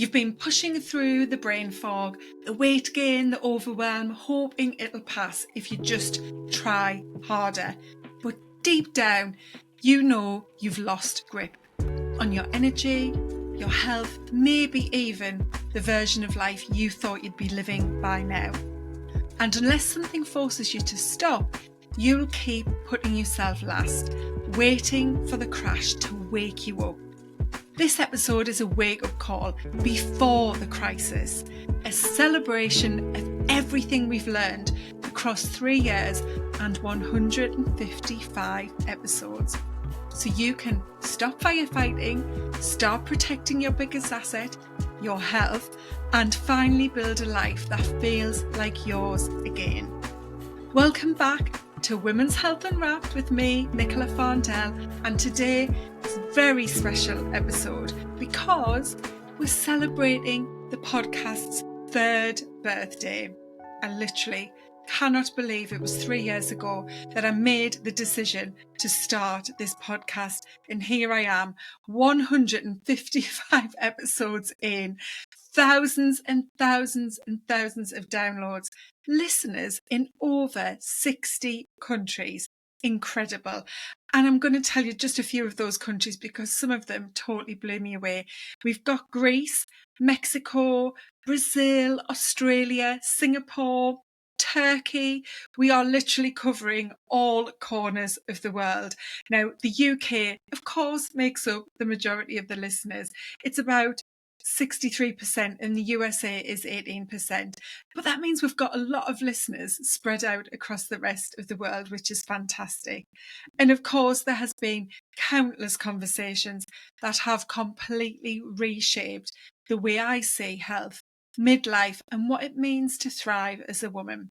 You've been pushing through the brain fog, the weight gain, the overwhelm, hoping it'll pass if you just try harder. But deep down, you know you've lost grip on your energy, your health, maybe even the version of life you thought you'd be living by now. And unless something forces you to stop, you'll keep putting yourself last, waiting for the crash to wake you up. This episode is a wake-up call before the crisis, a celebration of everything we've learned across 3 years and 155 episodes. So you can stop firefighting, start protecting your biggest asset, your health, and finally build a life that feels like yours again. Welcome back to Women's Health Unwrapped with me, Nicola Farndell, and today is a very special episode because we're celebrating the podcast's 3rd birthday. I literally cannot believe it was 3 years ago that I made the decision to start this podcast, and here I am, 155 episodes in, thousands and thousands and thousands of downloads, listeners in over 60 countries. Incredible. And I'm going to tell you just a few of those countries because some of them totally blew me away. We've got Greece, Mexico, Brazil, Australia, Singapore, Turkey. We are literally covering all corners of the world. Now, the UK, of course, makes up the majority of the listeners. It's about 63%, and the USA is 18%. But that means we've got a lot of listeners spread out across the rest of the world, which is fantastic. And of course, there has been countless conversations that have completely reshaped the way I see health, midlife, and what it means to thrive as a woman.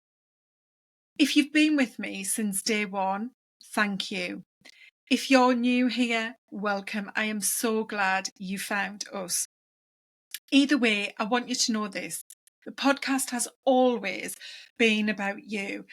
If you've been with me since day one, thank you. If you're new here, welcome. I am so glad you found us. Either way, I want you to know this. The podcast has always been about you,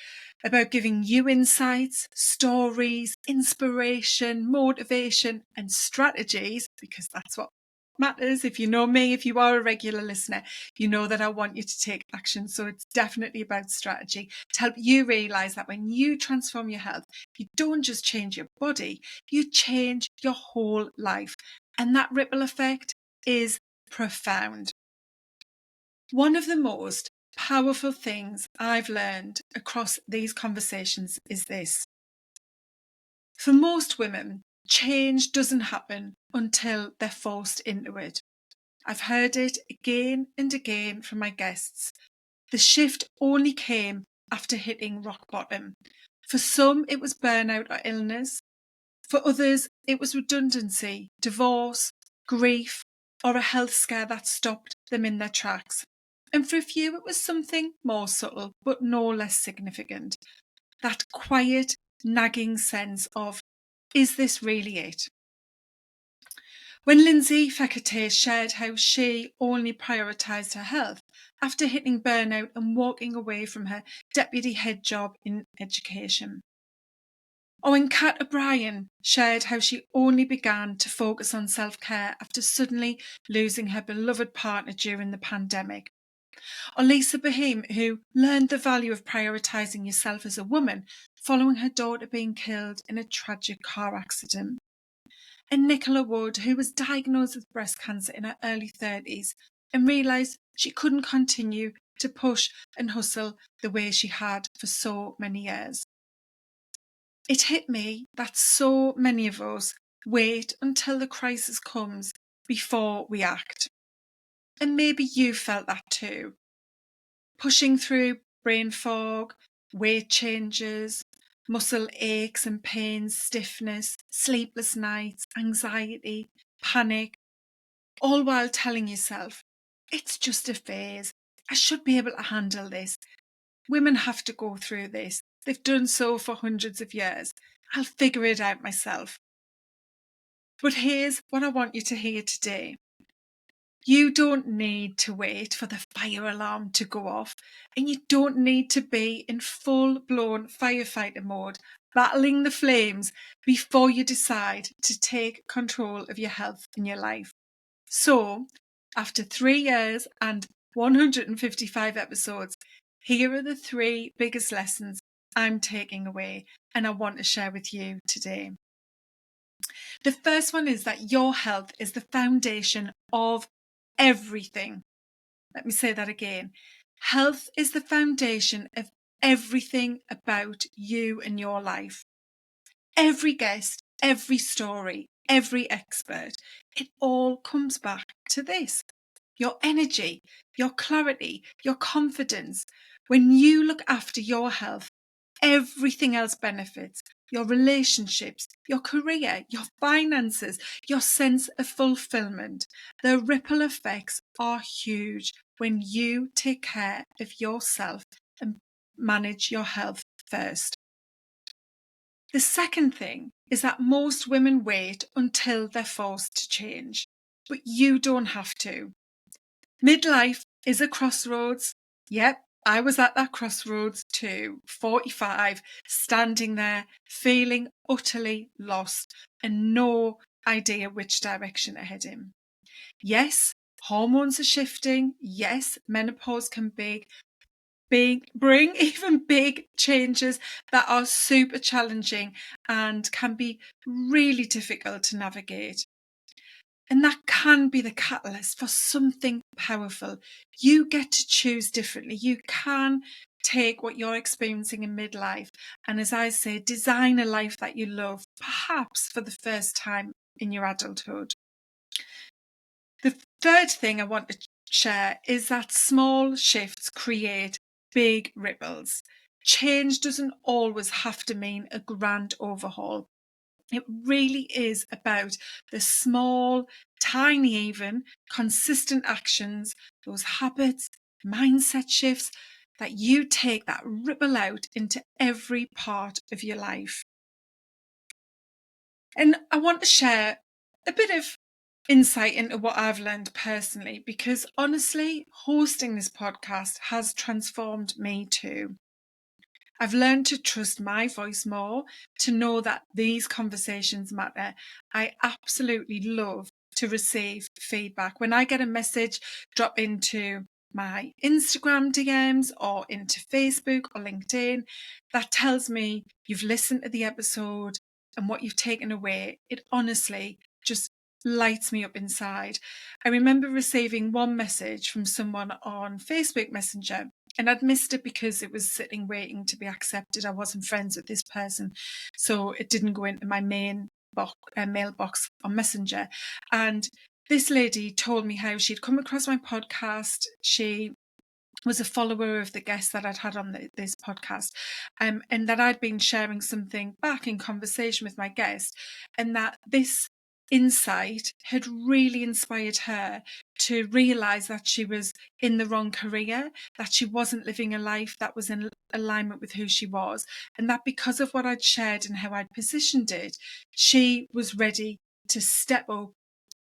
about giving you insights, stories, inspiration, motivation, and strategies, because that's what matters. If you know me, if you are a regular listener, you know that I want you to take action. So it's definitely about strategy to help you realise that when you transform your health, you don't just change your body, you change your whole life. And that ripple effect is profound. One of the most powerful things I've learned across these conversations is this. For most women, change doesn't happen until they're forced into it. I've heard it again and again from my guests. The shift only came after hitting rock bottom. For some, it was burnout or illness. For others, it was redundancy, divorce, grief, or a health scare that stopped them in their tracks. And for a few, it was something more subtle, but no less significant. That quiet, nagging sense of, is this really it? When Lindsay Fekete shared how she only prioritised her health after hitting burnout and walking away from her deputy head job in education. Or when Kat O'Brien shared how she only began to focus on self-care after suddenly losing her beloved partner during the pandemic. Or Lisa Bahim, who learned the value of prioritising yourself as a woman following her daughter being killed in a tragic car accident. And Nicola Wood, who was diagnosed with breast cancer in her early 30s and realised she couldn't continue to push and hustle the way she had for so many years. It hit me that so many of us wait until the crisis comes before we act. And maybe you felt that too. Pushing through brain fog, weight changes, muscle aches and pains, stiffness, sleepless nights, anxiety, panic, all while telling yourself, it's just a phase. I should be able to handle this. Women have to go through this. They've done so for hundreds of years. I'll figure it out myself. But here's what I want you to hear today. You don't need to wait for the fire alarm to go off, and you don't need to be in full-blown firefighter mode, battling the flames before you decide to take control of your health and your life. So, After 3 years and 155 episodes, here are the 3 biggest lessons I'm taking away and I want to share with you today. The first one is that your health is the foundation of everything. Let me say that again. Health is the foundation of everything about you and your life. Every guest, every story, every expert, it all comes back to this. Your energy, your clarity, your confidence. When you look after your health, everything else benefits. Your relationships, your career, your finances, your sense of fulfillment. The ripple effects are huge when you take care of yourself and manage your health first. The second thing is that most women wait until they're forced to change, but you don't have to. Midlife is a crossroads. Yep, I was at that crossroads too, 45, standing there, feeling utterly lost and no idea which direction to head in. Yes, hormones are shifting. Yes, menopause can bring even big changes that are super challenging and can be really difficult to navigate. And that can be the catalyst for something powerful. You get to choose differently. You can take what you're experiencing in midlife and, as I say, design a life that you love, perhaps for the first time in your adulthood. The third thing I want to share is that small shifts create big ripples. Change doesn't always have to mean a grand overhaul. It really is about the small, tiny, even consistent actions, those habits, mindset shifts that you take that ripple out into every part of your life. And I want to share a bit of insight into what I've learned personally, because honestly, hosting this podcast has transformed me too. I've learned to trust my voice more, to know that these conversations matter. I absolutely love to receive feedback. When I get a message, drop into my Instagram DMs or into Facebook or LinkedIn, that tells me you've listened to the episode and what you've taken away. It honestly just lights me up inside. I remember receiving one message from someone on Facebook Messenger, and I'd missed it because it was sitting waiting to be accepted. I wasn't friends with this person, so it didn't go into my main mailbox on Messenger. And this lady told me how she'd come across my podcast. She was a follower of the guests that I'd had on this podcast, and that I'd been sharing something back in conversation with my guest, and that this insight had really inspired her to realise that she was in the wrong career, that she wasn't living a life that was in alignment with who she was, and that because of what I'd shared and how I'd positioned it, she was ready to step up,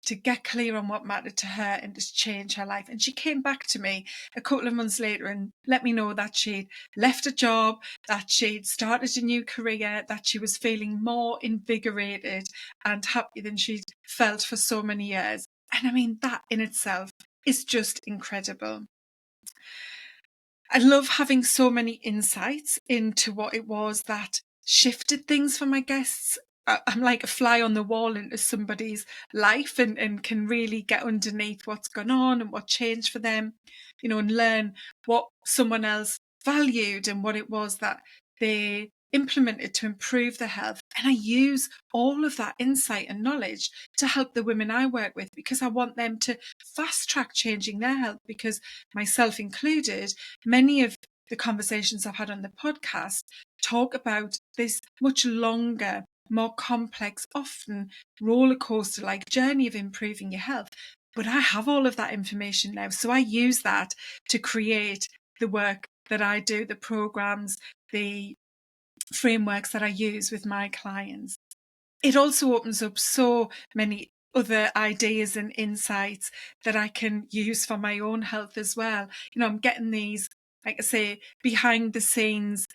to get clear on what mattered to her and to change her life. And she came back to me a couple of months later and let me know that she'd left a job, that she'd started a new career, that she was feeling more invigorated and happy than she'd felt for so many years. And I mean, that in itself is just incredible. I love having so many insights into what it was that shifted things for my guests. I'm like a fly on the wall into somebody's life and can really get underneath what's gone on and what changed for them, and learn what someone else valued and what it was that they implemented to improve their health. And I use all of that insight and knowledge to help the women I work with, because I want them to fast track changing their health, because myself included, many of the conversations I've had on the podcast talk about this much longer, more complex, often roller coaster like journey of improving your health. But I have all of that information now. So I use that to create the work that I do, the programs, the frameworks that I use with my clients. It also opens up so many other ideas and insights that I can use for my own health as well. I'm getting these, like I say, behind the scenes,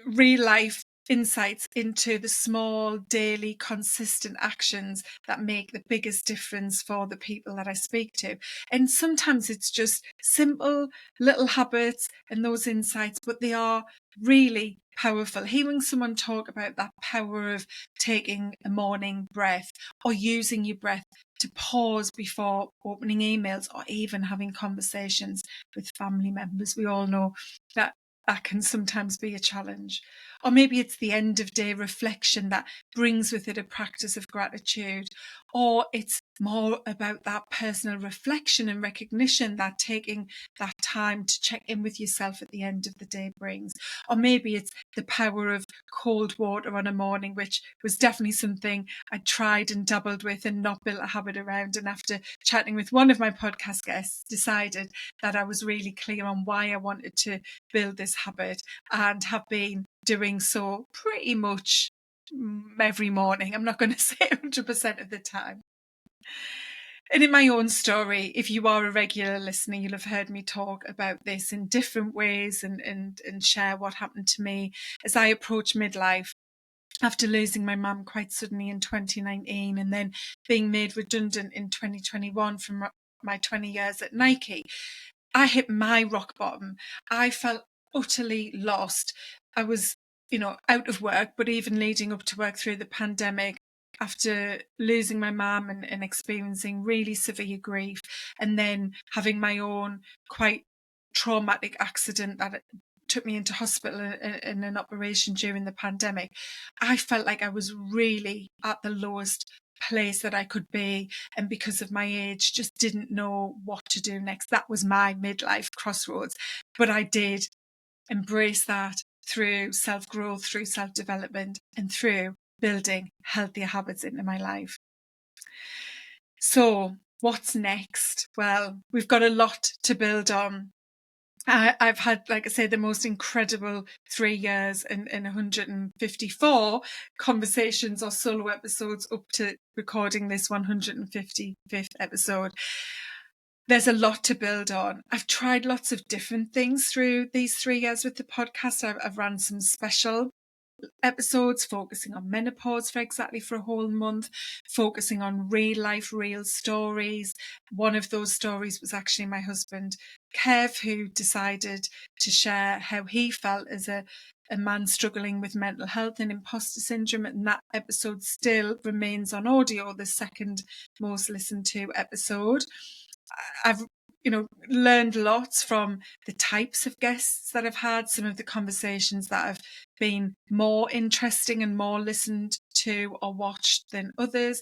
real life insights into the small, daily, consistent actions that make the biggest difference for the people that I speak to. And sometimes it's just simple little habits and those insights, but they are really powerful. Hearing someone talk about that power of taking a morning breath or using your breath to pause before opening emails or even having conversations with family members. We all know that that can sometimes be a challenge. Or maybe it's the end of day reflection that brings with it a practice of gratitude. Or it's more about that personal reflection and recognition that taking that time to check in with yourself at the end of the day brings. Or maybe it's the power of cold water on a morning, which was definitely something I tried and dabbled with and not built a habit around. And after chatting with one of my podcast guests, decided that I was really clear on why I wanted to build this habit and have been doing so pretty much every morning. I'm not going to say 100% of the time. And in my own story, if you are a regular listener, you'll have heard me talk about this in different ways and share what happened to me as I approached midlife after losing my mum quite suddenly in 2019 and then being made redundant in 2021 from my 20 years at Nike. I hit my rock bottom. I felt utterly lost. I was, out of work, but even leading up to work through the pandemic, after losing my mum and experiencing really severe grief, and then having my own quite traumatic accident that took me into hospital in an operation during the pandemic, I felt like I was really at the lowest place that I could be, and because of my age just didn't know what to do next. That was my midlife crossroads, but I did embrace that through self-growth, through self-development, and through building healthier habits into my life. So what's next? Well, we've got a lot to build on. I've had, like I say, the most incredible 3 years and 154 conversations or solo episodes up to recording this 155th episode. There's a lot to build on. I've tried lots of different things through these 3 years with the podcast. I've run some special episodes focusing on menopause for a whole month, focusing on real life, real stories. One of those stories was actually my husband, Kev, who decided to share how he felt as a man struggling with mental health and imposter syndrome. And that episode still remains on audio, the second most listened to episode. I've learned lots from the types of guests that I've had, some of the conversations that have been more interesting and more listened to or watched than others.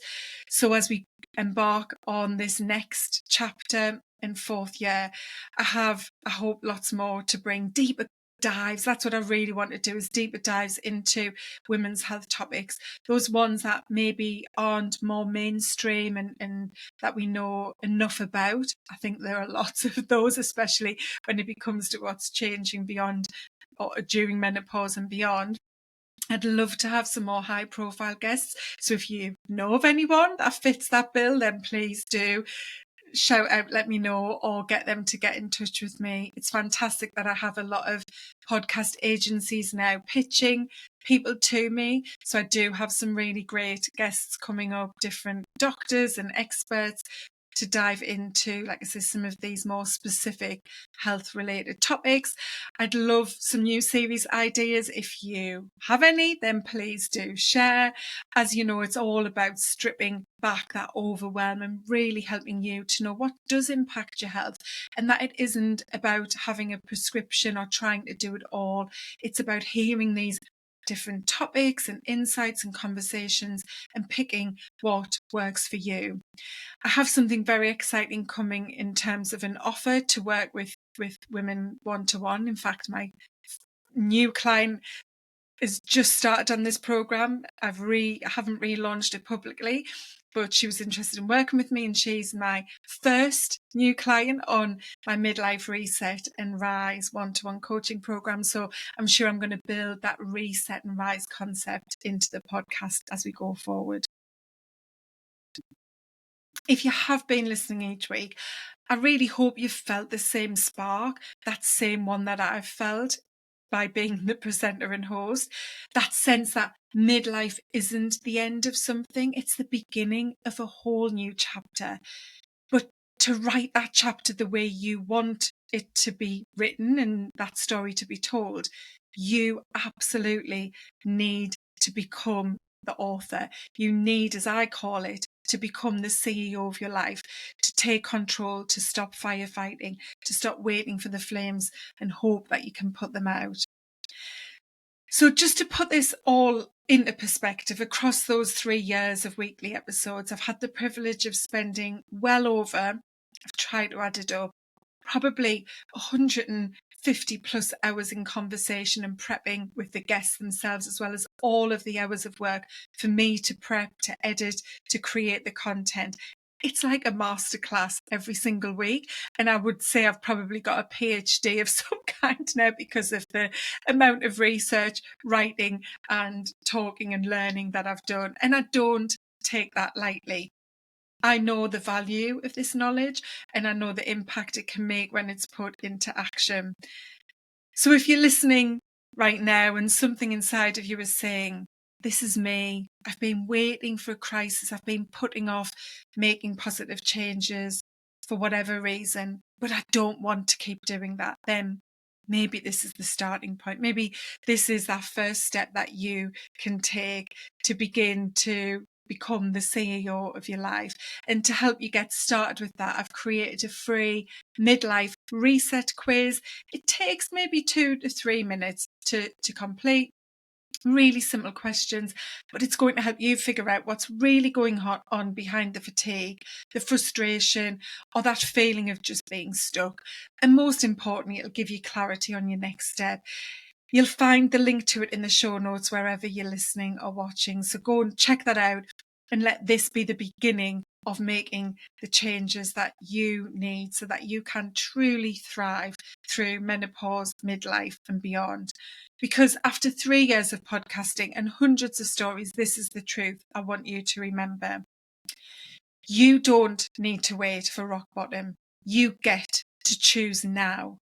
So as we embark on this next chapter in 4th year, I hope lots more to bring, deeper dives. That's what I really want to do, is deeper dives into women's health topics, those ones that maybe aren't more mainstream and that we know enough about. I think there are lots of those, especially when it comes to what's changing beyond or during menopause and beyond. I'd love to have some more high profile guests. So if you know of anyone that fits that bill, then please do shout out, let me know, or get them to get in touch with me. It's fantastic that I have a lot of podcast agencies now pitching people to me. So I do have some really great guests coming up, different doctors and experts, to dive into, like I said, some of these more specific health related topics. I'd love some new series ideas. If you have any, then please do share. As you know, it's all about stripping back that overwhelm and really helping you to know what does impact your health, and that it isn't about having a prescription or trying to do it all. It's about hearing these different topics and insights and conversations and picking what works for you. I have something very exciting coming in terms of an offer to work with women one-to-one. In fact, my new client has just started on this program. I haven't relaunched it publicly, but she was interested in working with me, and she's my first new client on my Midlife Reset and Rise one-to-one coaching program. So I'm sure I'm going to build that reset and rise concept into the podcast as we go forward. If you have been listening each week, I really hope you've felt the same spark, that same one that I've felt. by being the presenter and host. That sense that midlife isn't the end of something, it's the beginning of a whole new chapter. But to write that chapter the way you want it to be written and that story to be told, you absolutely need to become the author. You need, as I call it, to become the CEO of your life, to take control, to stop firefighting, to stop waiting for the flames and hope that you can put them out. So just to put this all into perspective, across those 3 years of weekly episodes, I've had the privilege of spending well over, I've tried to add it up, probably 150 plus hours in conversation and prepping with the guests themselves, as well as all of the hours of work for me to prep, to edit, to create the content. It's like a masterclass every single week. And I would say I've probably got a PhD of some kind now because of the amount of research, writing and talking and learning that I've done. And I don't take that lightly. I know the value of this knowledge and I know the impact it can make when it's put into action. So if you're listening right now and something inside of you is saying, this is me, I've been waiting for a crisis, I've been putting off making positive changes for whatever reason, but I don't want to keep doing that, then maybe this is the starting point. Maybe this is that first step that you can take to begin to become the CEO of your life. And to help you get started with that, I've created a free midlife reset quiz. It takes maybe 2 to 3 minutes to complete. Really simple questions, but it's going to help you figure out what's really going on behind the fatigue, the frustration, or that feeling of just being stuck. And most importantly, it'll give you clarity on your next step. You'll find the link to it in the show notes wherever you're listening or watching. So go and check that out and let this be the beginning of making the changes that you need so that you can truly thrive through menopause, midlife and beyond. Because after 3 years of podcasting and hundreds of stories, this is the truth I want you to remember. You don't need to wait for rock bottom. You get to choose now.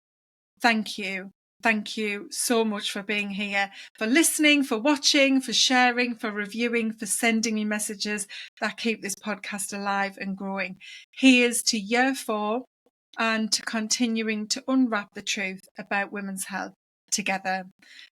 Thank you. Thank you so much for being here, for listening, for watching, for sharing, for reviewing, for sending me messages that keep this podcast alive and growing. Here's to year 4 and to continuing to unwrap the truth about women's health together.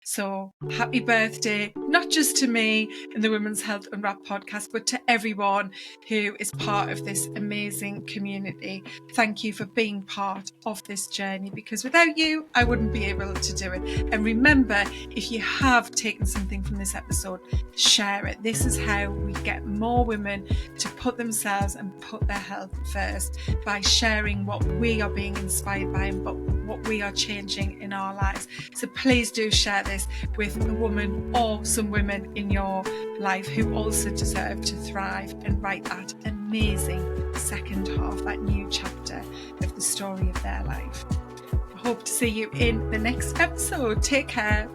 So happy birthday, not just to me and the Women's Health Unwrapped podcast, but to everyone who is part of this amazing community. Thank you for being part of this journey, because without you, I wouldn't be able to do it. And remember, if you have taken something from this episode, share it. This is how we get more women to put themselves and put their health first, by sharing what we are being inspired by and what we are changing in our lives. So please do share this with a woman or some women in your life who also deserve to thrive and write that amazing second half, that new chapter of the story of their life. I hope to see you in the next episode. Take care.